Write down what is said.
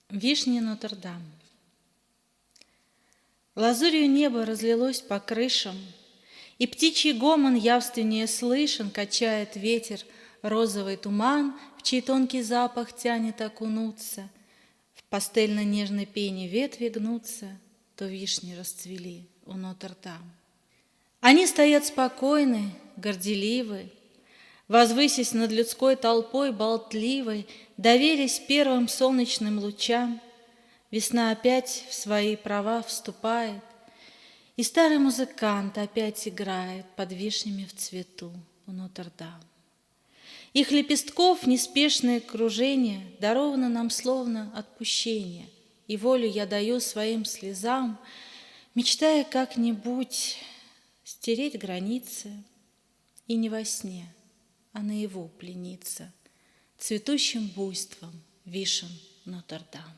Вишни Нотр-Дам. Лазурью небо разлилось по крышам, и птичий гомон явственнее слышен, качает ветер розовый туман, в чей тонкий запах тянет окунуться. В пастельно-нежной пене ветви гнутся, то вишни расцвели у Нотр-Дам. Они стоят спокойны, горделивы, возвысясь над людской толпой болтливой, доверясь первым солнечным лучам. Весна опять в свои права вступает, и старый музыкант опять играет под вишнями в цвету у Нотр-Дам. Их лепестков неспешное кружение даровано нам словно отпущение, и волю я даю своим слезам, мечтая как-нибудь стереть границы и не во сне, а наяву плениться цветущим буйством вишен Нотр-Дам.